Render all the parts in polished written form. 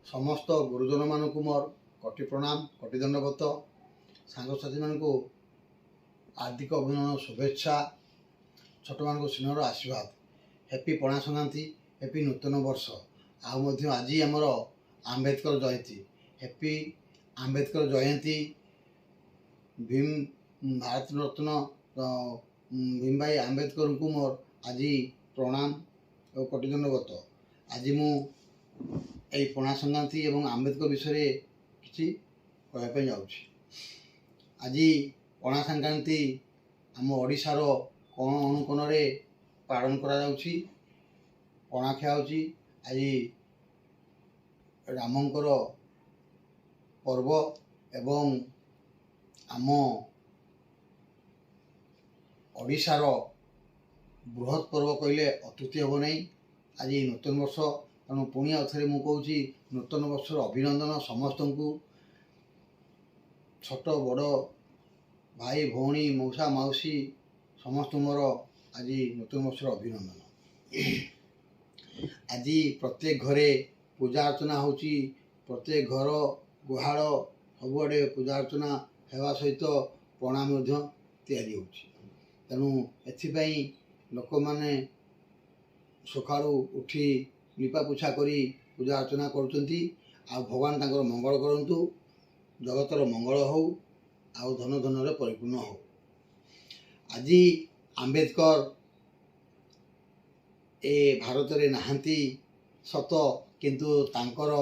समस्त गुरुजन मानक मोर कोटि प्रणाम कोटि दंडवत सांगसाथी मानक हार्दिक अभिनंदन शुभेच्छा छोट मान स्नेहर आशीर्वाद हैप्पी पणा संक्रांति हैप्पी नूतन वर्ष आज आमर आंबेडकर जयंती हैप्पी आंबेडकर जयंती भीम भारत रत्न भीम भाई आंबेडकर को मोर आज प्रणाम और कोटि दंडवत आज मु पणा संक्रांति एवं आंबेडकर विषय किसी कहवाई जाऊँगी। आज पणा संक्रांति आम ओडिशार कोण अनुकोण पालन करा जाउछि। पणा खिया होछि आज रामंकर पर्व एवं आम ओडिशार बृहत् पर्व कहले अत्युक्ति हेब नहीं। आज नूतन वर्ष तेणु पुणी आउे मुझे नूतन वर्षर अभिनंदन समस्त को छोट बड़ भाई भौणी मौसा मौसी समस्त मोर आज नूतन वर्षर अभिनंदन। आज प्रत्येक घरे पूजा अर्चना होची प्रत्येक घर गुहाल सबुआड़े पूजा अर्चना हेवा सहित पणा तैयारी होची। तेणु एथिपाई लोक माने सकाळू उठी लिपा पोछा करी पूजा अर्चना करुचंती। आ भगवान तांकर मंगल करंतु जगतर मंगल हो आउ धन धन रे परिपूर्ण हो। आज आंबेडकर ए भारत रे नहांती सत किंतु तांकर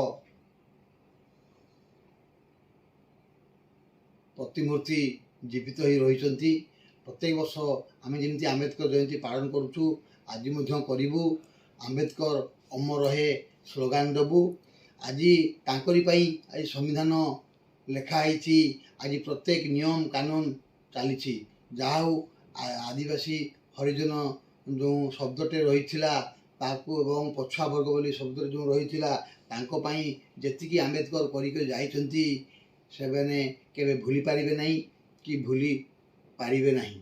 प्रतिमूर्ति जीवित हो रही। प्रत्येक वर्ष आम जमी आंबेडकर जयंती पालन करुचु आज करूँ। आंबेडकर अमर रहे स्लोगान देबू। आज तांकरी आज संविधान लेखाई आज प्रत्येक नियम कानून चली जाऊ आदिवासी हरिजन जो शब्दटे रही एवं पछुआ वर्ग बोली शब्द जो रही जी आंबेडकर करके सेबने केबे भूली पारिबे नहीं कि भूली पारिबे नहीं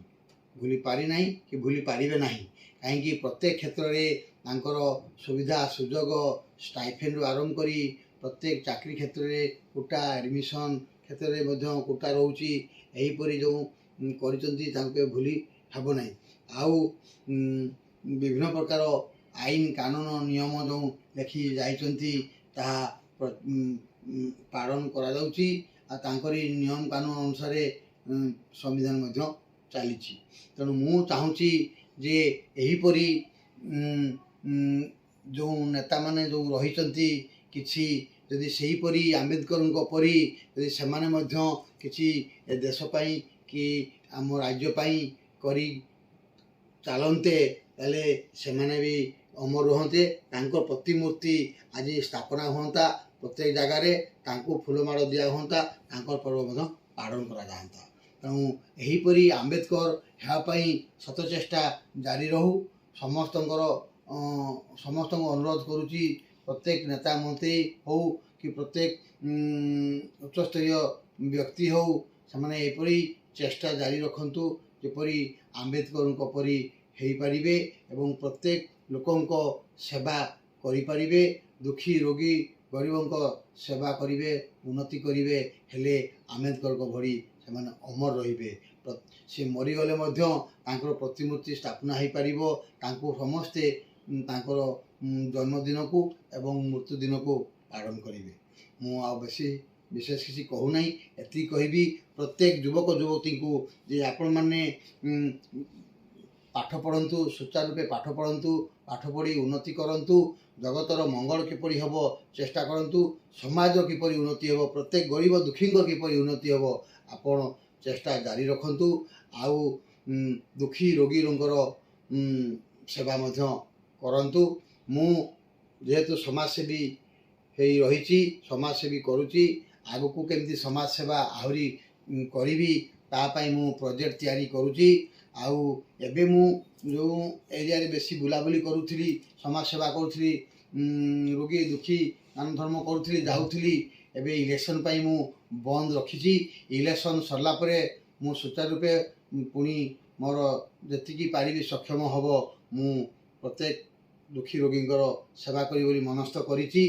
भूली पारि नहीं कि भूली पारिबे नहीं। कहीं प्रत्येक क्षेत्र में तांकर सुविधा सुजोग स्टाइफेंड आरंभ करी प्रत्येक चाकरी क्षेत्र में कोटा एडमिशन क्षेत्र में कोटा रोची एहीपरी जो कर भूली हेब नहीं। आउ विभिन्न प्रकार आईन कानून नियम जो लेखि जाइछंती ताहा पालन करा जाउची आ तांकरी नियम कानून अनुसार संविधान चली। तेणु मु चाहूँगी जे एहीपरी जो नेता माने जो रही किसी जदि सेहीपरी आंबेडकर परी यदि सेमाने मध्य किसी देशपाई कि आम राज्यपाई करी चलते ताले सेमाने भी अमर रुहते। तांको प्रतिमूर्ति आज स्थापना होता प्रत्येक जगार फूलमाड़ दिया होता पर्व पालन करा जाता। तेणु एहीपरी आंबेडकर हेबाई सत चेष्टा जारी रहू। समस्त अनुरोध करुच्ची प्रत्येक नेता मंत्री हो कि प्रत्येक उच्चस्तरीय व्यक्ति हो से एपरी चेष्टा जारी रखंतु जेपरी आंबेडकर परी हो पारिबे एवं प्रत्येक लोकंको सेवा करि पारिबे। दुखी रोगी गरीबों सेवा करिवे उन्नति करिवे हेले आंबेडकर को भरी से अमर रहिबे। से मरीगले प्रतिमूर्ति स्थापना हो पारिबो। तांको समस्ते तांकर जन्मदिन को एवं मृत्यु दिन को पालन करेंगे। मु बेसी विशेष किसी कहूना एति कहबी प्रत्येक युवक युवती को जे आपण माने पाठ पढ़ंतु सुचारू रूपे पाठ पढ़ंतु पाठ पढ़ी उन्नति करंतु जगतर मंगल किपरि हेब चेष्टा करंतु समाज किपरि उन्नति हेब प्रत्येक गरीब दुखी किपरि उन्नति हेब आपण चेष्टा जारी रखंतु। आउ दुखी रोगी सेवा मध्य करंतु। मु जेहेतु समाजसेवी रही समाजसेवी करुच्ची आगु केमती समाज सेवा आहरी करी तापाई मु प्रोजेक्ट तैयारी करुच्ची। आउ एबे मु जो एरिया रे बेसी बुलाबुली करुथली समाज सेवा करुथली रोगी दुखी नान धर्म करुथली जाउथली एबे इलेक्शन पाई मु बंद रखी। इलेक्शन सरला परे मु सुचारू रूपे पुणी मोर जी पारि सक्षम हम मु प्रत्येक ଦୁଃଖୀ ରୋଗୀଙ୍କର ସେବା କରିବି ବୋଲି ମନସ୍ଥ କରିଛି।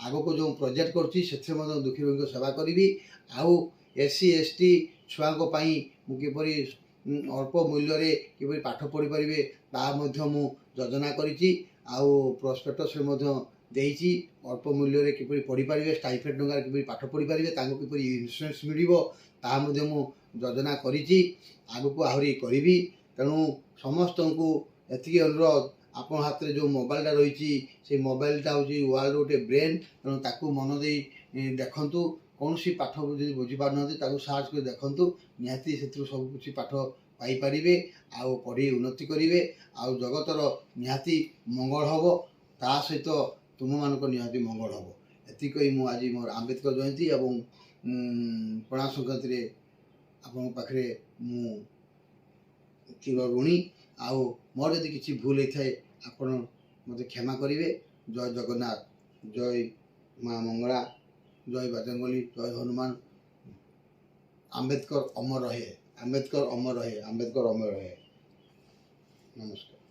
ଆଗକୁ ଯେଉଁ ପ୍ରୋଜେକ୍ଟ କରୁଛି ସେଥିରେ ମଧ୍ୟ ଦୁଃଖୀ ରୋଗୀଙ୍କ ସେବା କରିବି। ଆଉ SC ST ଛୁଆଙ୍କ ପାଇଁ ମୁଁ କିପରି ଅଳ୍ପ ମୂଲ୍ୟରେ କିପରି ପାଠ ପଢ଼ିପାରିବେ ତାହା ମଧ୍ୟ ମୁଁ ଯୋଜନା କରିଛି। ଆଉ ପ୍ରସ୍ପେକ୍ଟସରେ ମଧ୍ୟ ଦେଇଛି ଅଳ୍ପ ମୂଲ୍ୟରେ କିପରି ପଢ଼ିପାରିବେ, ଷ୍ଟାଇପେଣ୍ଡ ଟଙ୍କାରେ କିପରି ପାଠ ପଢ଼ିପାରିବେ, ତାଙ୍କୁ କିପରି ଇନ୍ସୁରାନ୍ସ ମିଳିବ ତାହା ମଧ୍ୟ ମୁଁ ଯୋଜନା କରିଛି, ଆଗକୁ ଆହୁରି କରିବି। ତେଣୁ ସମସ୍ତଙ୍କୁ ଏତିକି ଅନୁରୋଧ, ଆପଣ ହାତରେ ଯେଉଁ ମୋବାଇଲଟା ରହିଛି ସେଇ ମୋବାଇଲଟା ହେଉଛି ୱାର୍ଲଡର ଗୋଟେ ବ୍ରେନ୍। ତେଣୁ ତାକୁ ମନ ଦେଇ ଦେଖନ୍ତୁ। କୌଣସି ପାଠ ଯଦି ବୁଝିପାରୁନାହାନ୍ତି ତାକୁ ସାର୍ଚ୍ଚ କରି ଦେଖନ୍ତୁ, ନିହାତି ସେଥିରୁ ସବୁ କିଛି ପାଠ ପାଇପାରିବେ ଆଉ ପଢ଼ି ଉନ୍ନତି କରିବେ। ଆଉ ଜଗତର ନିହାତି ମଙ୍ଗଳ ହେବ, ତା ସହିତ ତୁମମାନଙ୍କ ନିହାତି ମଙ୍ଗଳ ହେବ। ଏତିକି କହି ମୁଁ ଆଜି ମୋର ଆମ୍ବେଦକର ଜୟନ୍ତୀ ଏବଂ ପଣା ସଂକ୍ରାନ୍ତିରେ ଆପଣଙ୍କ ପାଖରେ ମୁଁ ଚିର ଋଣୀ। ଆଉ ମୋର ଯଦି କିଛି ଭୁଲ ହେଇଥାଏ ଆପଣ ମୋତେ କ୍ଷମା କରିବେ। ଜୟ ଜଗନ୍ନାଥ, ଜୟ ମା ମଙ୍ଗଳା, ଜୟ ବଜରଙ୍ଗବଲି, ଜୟ ହନୁମାନ। ଆମ୍ବେଦକର ଅମର ରହେ, ଆମ୍ବେଦକର ଅମର ରହେ, ଆମ୍ବେଦକର ଅମର ରହେ। ନମସ୍କାର।